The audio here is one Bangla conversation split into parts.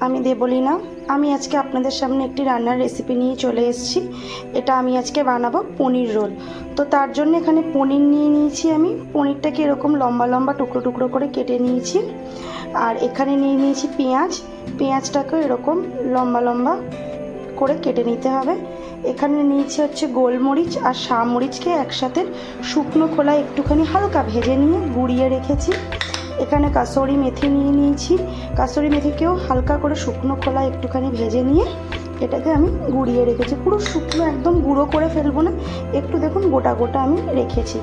আমি দেবলীনা। আমি আজকে আপনাদের সামনে একটি রান্নার রেসিপি নিয়ে চলে এসেছি। এটা আমি আজকে বানাবো পনির রোল। তো তার জন্য এখানে পনির নিয়ে নিয়েছি। আমি পনিরটাকে এরকম লম্বা লম্বা টুকরো টুকরো করে কেটে নিয়েছি। আর এখানে নিয়ে নিয়েছি পেঁয়াজটাকে এরকম লম্বা লম্বা করে কেটে নিতে হবে। এখানে নিয়েছি হচ্ছে গোলমরিচ আর শামরিচকে একসাথে শুকনো খোলায় একটুখানি হালকা ভেজে নিয়ে গুঁড়িয়ে রেখেছি। এখানে কাসুরি মেথি নিয়ে নিয়েছি। কাসুরি মেথিকেও হালকা করে শুকনো খোলায় একটুখানি ভেজে নিয়ে এটাকে আমি গুঁড়িয়ে রেখেছি। পুরো শুকনো একদম গুঁড়ো করে ফেলবো না, একটু দেখুন গোটা গোটা আমি রেখেছি।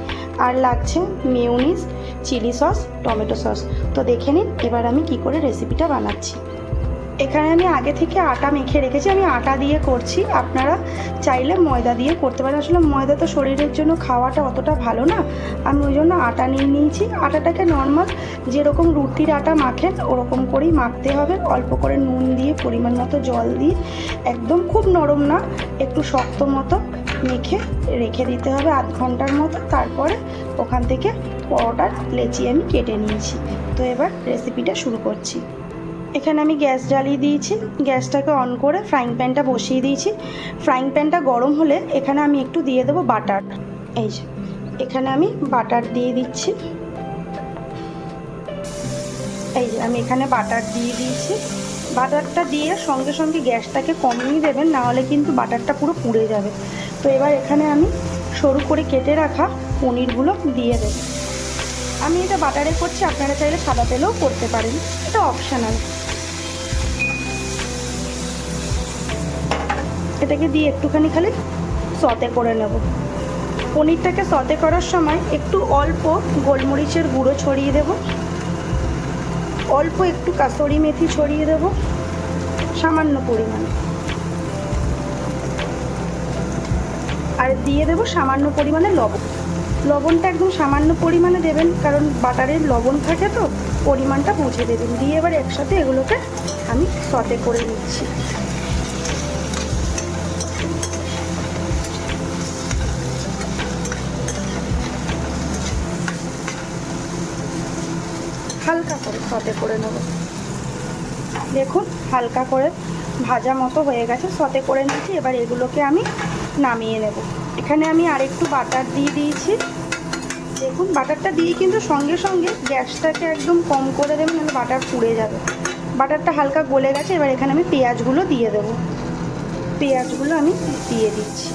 আর লাগছে mayonnaise, chilli sauce, tomato sauce. তো দেখে নিন এবার আমি কি করে রেসিপিটা বানাচ্ছি। এখানে আমি আগে থেকে আটা মেখে রেখেছি। আমি আটা দিয়ে করছি, আপনারা চাইলে ময়দা দিয়ে করতে পারেন। আসলে ময়দা তো শরীরের জন্য খাওয়াটা অতটা ভালো না, আমি ওই জন্য আটা নিয়ে নিয়েছি। আটাটাকে নর্মাল যেরকম রুটির আটা মাখেন ওরকম করেই মাখতে হবে। অল্প করে নুন দিয়ে, পরিমাণ মতো জল দিয়ে, একদম খুব নরম না, একটু শক্ত মতো মেখে রেখে দিতে হবে আধ ঘন্টার মতো। তারপরে ওখান থেকে পরোটার লেচি আমি কেটে নিয়েছি। তো এবার রেসিপিটা শুরু করছি। এখানে আমি গ্যাস জ্বালিয়ে দিয়েছি। গ্যাসটাকে অন করে ফ্রাইং প্যানটা বসিয়ে দিয়েছি। ফ্রাইং প্যানটা গরম হলে এখানে আমি একটু দিয়ে দেবো বাটার। এই যে এখানে আমি বাটার দিয়ে দিচ্ছি। এই যে আমি এখানে বাটার দিয়ে দিয়েছি। বাটারটা দিয়ে সঙ্গে সঙ্গে গ্যাসটাকে কমিয়ে দেবেন, নাহলে কিন্তু বাটারটা পুরো পুড়ে যাবে। তো এবার এখানে আমি সরু করে কেটে রাখা পনিরগুলো দিয়ে দেব। আমি এটা বাটারে করছি, আপনারা চাইলে সাদা তেলেও করতে পারেন, এটা অপশনাল। এটাকে দিয়ে একটুখানি খালি সতে করে নেব। পনিরটাকে সতে করার সময় একটু অল্প গোলমরিচের গুঁড়ো ছড়িয়ে দেব, অল্প একটু কাসুরি মেথি ছড়িয়ে দেব সামান্য পরিমাণে, আর দিয়ে দেব সামান্য পরিমাণে লবণ। লবণটা একদম সামান্য পরিমাণে দেবেন, কারণ বাটারের লবণ থাকে তো, পরিমাণটা বুঝে দেবেন। দিয়ে এবার একসাথে এগুলোকে আমি সতে করে নিচ্ছি। হালকা করে সতে করে নেব। দেখুন হালকা করে ভাজা মতো হয়ে গেছে, সতে করে নিয়েছি। এবার এগুলোকে আমি নামিয়ে নেব। এখানে আমি আরেকটু বাটার দিয়ে দিয়েছি। দেখুন বাটারটা দিয়ে কিন্তু সঙ্গে সঙ্গে গ্যাসটাকে একদম কম করে দেবেন, নাহলে বাটার পুড়ে যাবে। বাটারটা হালকা গলে গেছে। এবার এখানে আমি পেঁয়াজগুলো দিয়ে দেব। পেঁয়াজগুলো আমি দিয়ে দিচ্ছি।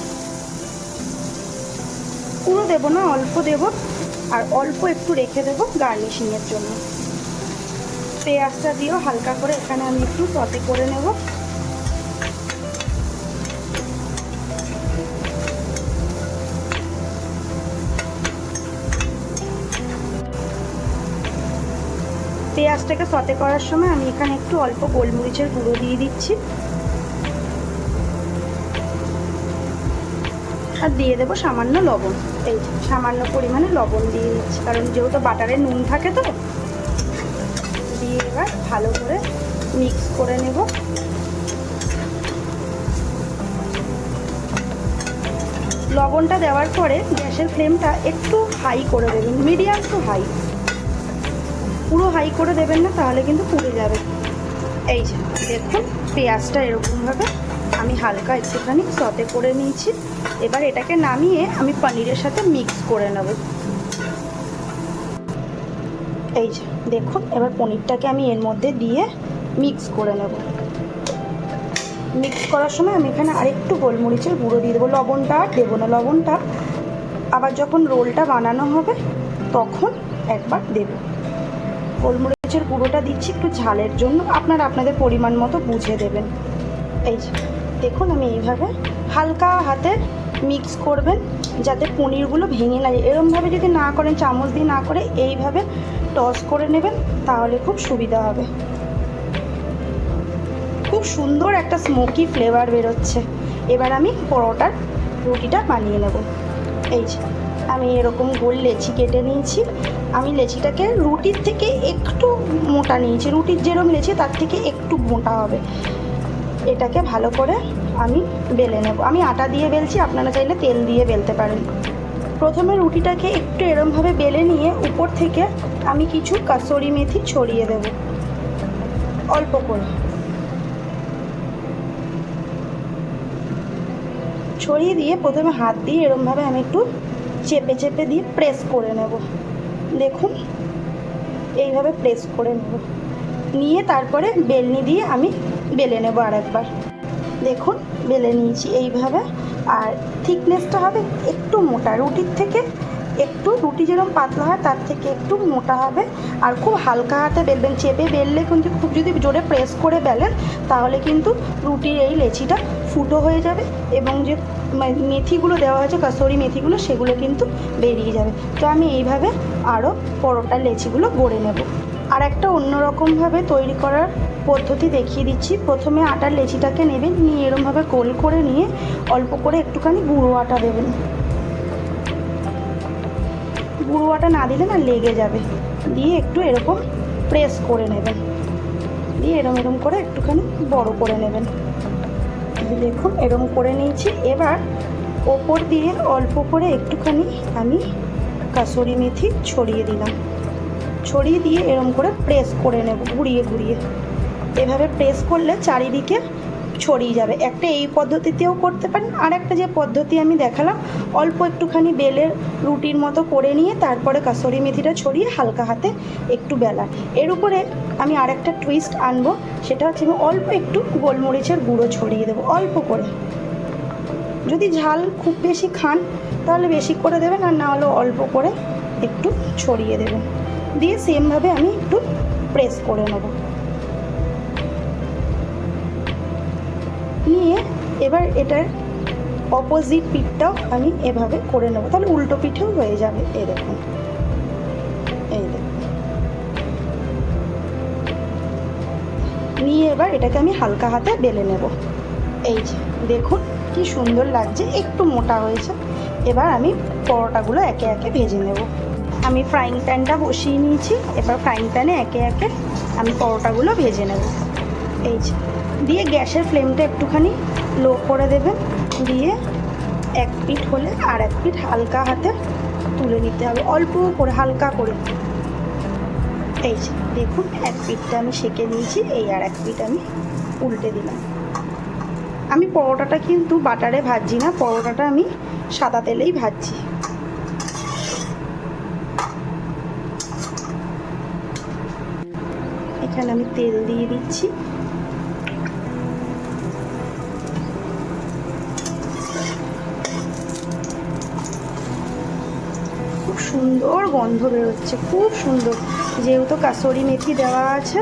পুরো দেবো না, অল্প দেব, আর অল্প একটু রেখে দেবো গার্নিশিংয়ের জন্য। পেঁয়াজটা দিয়েও হালকা করে এখানে আমি একটু সতে করে নেব। পেঁয়াজটাকে সতে করার সময় আমি এখানে একটু অল্প গোলমরিচের গুঁড়ো দিয়ে দিচ্ছি, আর দিয়ে দেবো সামান্য লবণ। এই সামান্য পরিমাণে লবণ দিয়ে দিচ্ছি, কারণ যেহেতু বাটারে নুন থাকে তো। দিয়ে এবার ভালো করে মিক্স করে নেব। লবণটা দেওয়ার পরে গ্যাসের ফ্লেমটা একটু হাই করে দেবেন, মিডিয়াম টু হাই, পুরো হাই করে দেবেন না, তাহলে কিন্তু পুড়ে যাবে। এই যে দেখুন পেঁয়াজটা এরকমভাবে আমি হালকা একটুখানি সতে করে নিয়েছি। এবার এটাকে নামিয়ে আমি পনিরের সাথে মিক্স করে নেব। এই যে দেখুন এবার পনিরটাকে আমি এর মধ্যে দিয়ে মিক্স করে নেব। মিক্স করার সময় আমি এখানে আরেকটু গোলমরিচের গুঁড়ো দিয়ে দেবো। লবণটা আর দেবো না, লবণটা আবার যখন রোলটা বানানো হবে তখন একবার দেব। গোলমরিচের গুঁড়োটা দিচ্ছি একটু ঝালের জন্য, আপনারা আপনাদের পরিমাণ মতো বুঝে দেবেন। এই যে দেখুন আমি এইভাবে হালকা হাতে মিক্স করবেন, যাতে পনিরগুলো ভেঙে লাগে। এরমভাবে যদি না করেন, চামচ দিয়ে না করে এইভাবে টস করে নেবেন, তাহলে খুব সুবিধা হবে। খুব সুন্দর একটা স্মোকি ফ্লেভার বেরোচ্ছে। এবার আমি পরোটার রুটিটা বানিয়ে নেব। এই যে আমি এরকম গোল লেচি কেটে নিয়েছি। আমি লেচিটাকে রুটির থেকে একটু মোটা নিয়েছি, রুটির যেরকম লেচি তার থেকে একটু মোটা হবে। এটাকে ভালো করে আমি বেলে নেব। আমি আটা দিয়ে বেলছি, আপনারা চাইলে তেল দিয়ে বেলতে পারেন। প্রথমে রুটিটাকে একটু এরমভাবে বেলে নিয়ে উপর থেকে আমি কিছু কাসুরি মেথি ছড়িয়ে দেব অল্প করে। ছড়িয়ে দিয়ে প্রথমে হাত দিয়ে এরমভাবে আমি একটু চেপে চেপে দিয়ে প্রেস করে নেব। দেখুন এইভাবে প্রেস করে নেব, নিয়ে তারপরে বেলনি দিয়ে আমি বেলে নেব আরেকবার। দেখুন বেলে নিয়েছি এইভাবে। আর থিকনেসটা হবে একটু মোটা, রুটির থেকে একটু, রুটি যেরকম পাতলা হয় তার থেকে একটু মোটা হবে। আর খুব হালকা হাতে বেলবেন, চেপে বেললে কিন্তু খুব যদি জোরে প্রেস করে বেলেন তাহলে কিন্তু রুটির এই লেচিটা ফুটো হয়ে যাবে এবং যে মেথিগুলো দেওয়া হয়েছে কাসুরি মেথিগুলো সেগুলো কিন্তু বেরিয়ে যাবে। তো আমি এইভাবে আরও পরোটার লেচিগুলো গড়ে নেব। আর একটা অন্যরকমভাবে তৈরি করার পদ্ধতি দেখিয়ে দিচ্ছি। প্রথমে আটার লেচিটাকে নেবেন, নিয়ে এরমভাবে গোল করে নিয়ে অল্প করে একটুখানি গুঁড়ো আটা দেবেন। গুঁড়ো আটা না দিলে না লেগে যাবে। দিয়ে একটু এরকম প্রেস করে নেবেন, দিয়ে এরম করে একটুখানি বড় করে নেবেন। দেখুন এরম করে নিয়েছি। এবার ওপর দিয়ে অল্প করে একটুখানি আমি কাসুরি মেথি ছড়িয়ে দিলাম, ছড়িয়ে দিয়ে এরম করে প্রেস করে নেব ঘুরিয়ে ঘুরিয়ে। এভাবে প্রেস করলে চারিদিকে ছড়িয়ে যাবে। একটা এই পদ্ধতিতেও করতে পারেন, আর একটা যে পদ্ধতি আমি দেখালাম অল্প একটুখানি বেলের রুটির মতো করে নিয়ে তারপরে কাসুরি মেথিটা ছড়িয়ে হালকা হাতে একটু বেলা। এর উপরে আমি আরেকটা টুইস্ট আনবো, সেটা হচ্ছে আমি অল্প একটু গোলমরিচের গুঁড়ো ছড়িয়ে দেবো অল্প করে। যদি ঝাল খুব বেশি খান তাহলে বেশি করে দেবেন, আর না হলে অল্প করে একটু ছড়িয়ে দেবেন। দিয়ে সেমভাবে আমি একটু প্রেস করে নেব। নিয়ে এবার এটার অপোজিট পিঠটাও আমি এভাবে করে নেব, তাহলে উল্টো পিঠেও হয়ে যাবে। এই দেখুন, এই দেখুন। নিয়ে এবার এটাকে আমি হালকা হাতে বেলে নেব। এই যে দেখুন কি সুন্দর লাগছে, একটু মোটা হয়েছে। এবার আমি পরোটাগুলো একে একে ভেজে নেব। আমি ফ্রাইং প্যানটা বসিয়ে নিয়েছি, এবার ফ্রাইং প্যানে একে একে আমি পরোটাগুলো ভেজে নেব। এই যে দিয়ে গ্যাসের ফ্লেমটা একটুখানি লো করে দেবেন, দিয়ে এক পিঠ হলে আর এক পিঠ হালকা হাতে তুলে নিতে হবে, অল্প করে হালকা করে। এই যে দেখুন এক পিঠটা আমি সেঁকে নিয়েছি, এই আর এক পিঠ আমি উল্টে দিলাম। আমি পরোটাটা কিন্তু বাটারে ভাজছি না, পরোটাটা আমি সাদা তেলেই ভাজছি। এখানে আমি তেল দিয়ে দিচ্ছি। খুব সুন্দর গন্ধ বেরোচ্ছে, খুব সুন্দর। যেহেতু কাসুরি মেথি দেওয়া আছে,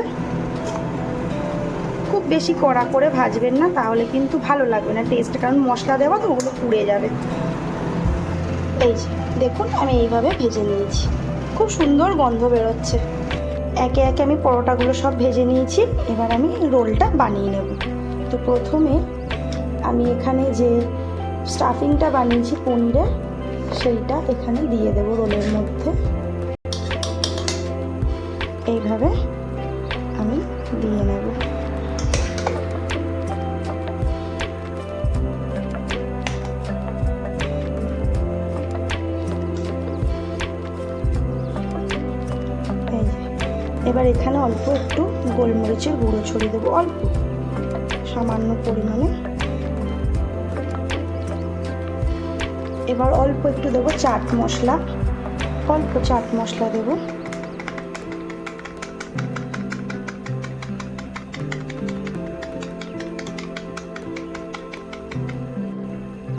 খুব বেশি কড়া করে ভাজবেন না, তাহলে কিন্তু ভালো লাগবে না টেস্ট, কারণ মশলা দেওয়া তো ওগুলো পুড়ে যাবে। এই যে দেখুন আমি এইভাবে ভেজে নিয়েছি, খুব সুন্দর গন্ধ বেরোচ্ছে। একে একে আমি পরোটাগুলো সব ভেজে নিয়েছি। এবার আমি রোলটা বানিয়ে নেব। তো প্রথমে আমি এখানে যে স্টাফিংটা বানিয়েছি পনিরের, সেইটা এখানে দিয়ে দেব রোলের মধ্যে। এইভাবে আমি দিয়ে নেব। এবার এখানে অল্প একটু গোলমরিচের গুঁড়ো ছড়িয়ে দেবো, অল্প সামান্য পরিমাণে। এবার অল্প একটু দেবো চাট মশলা, অল্প চাট মশলা দেব।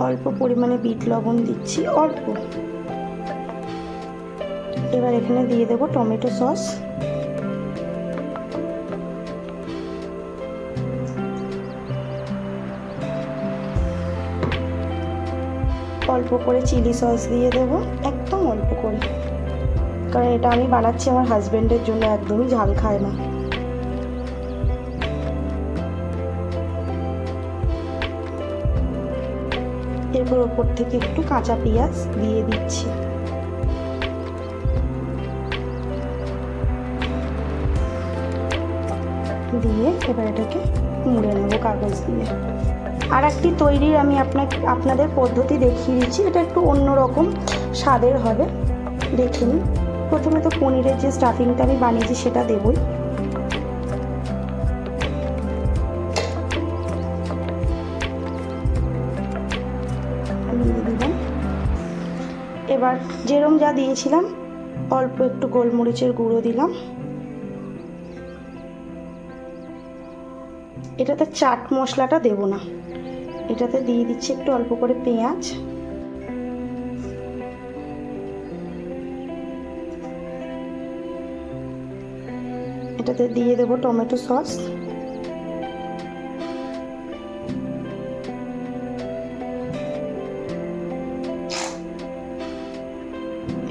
অল্প পরিমাণে বিট লবণ দিচ্ছি, অল্প। এবার এখানে দিয়ে দেবো টমেটো সস, অল্প করে চিলি সস দিয়ে দেব, একদম অল্প করে, কারণ এটা আমি বানাচ্ছি আমার হাজবেন্ডের জন্য, একদমই ঝাল খায় না। এরপর ওপর থেকে একটু কাঁচা পেঁয়াজ দিয়ে দিচ্ছি। দিয়ে এবার এটাকে মুড়ে নেব কাগজ দিয়ে। আর একটি তৈরির আমি আপনাদের পদ্ধতি দেখিয়ে দিচ্ছি, এটা একটু অন্যরকম স্বাদের হবে, দেখে নিন। প্রথমে তো পনিরের যে স্টাফিংটা আমি বানিয়েছি সেটা দেবই। এবার যেরম যা দিয়েছিলাম অল্প একটু গোলমরিচের গুঁড়ো দিলাম। এটাতে চাট মশলাটা দেব না, এটাতে দিয়ে দিচ্ছি একটু অল্প করে পেঁয়াজ, এটাতে দিয়ে দেব টমেটো সস,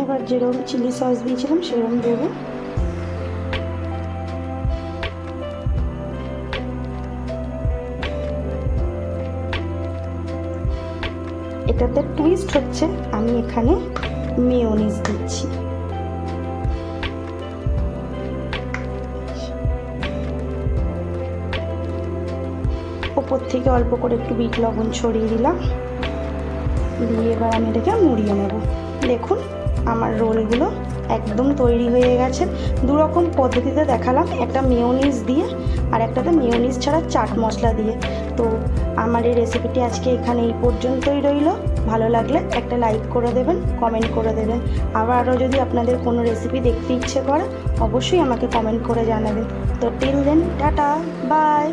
এবার যেরকম চিলি সস দিয়েছিলাম সেরকম দেবো। এটাতে টুইস্ট হচ্ছে আমি এখানে মেয়োনিজ দিচ্ছি। ওপর থেকে অল্প করে একটু বিট লবণ ছড়িয়ে দিলাম, দিয়ে এবার আমি এটাকে মুড়িয়ে নেব। দেখুন আমার রোলগুলো একদম তৈরি হয়ে গেছে। দুরকম পদ্ধতিতে দেখালাম, একটা মেয়োনিজ দিয়ে আর একটাতে মেয়োনিজ ছাড়া চাট মশলা দিয়ে। তো আমার এই রেসিপিটি আজকে এখানে এই পর্যন্তই রইল। ভালো লাগলে একটা লাইক করে দেবেন, কমেন্ট করে দেবেন। আরও যদি আপনাদের কোনো রেসিপি দেখতে ইচ্ছে করে অবশ্যই আমাকে কমেন্ট করে জানাবেন। তো টিল দেন, টাটা, বাই।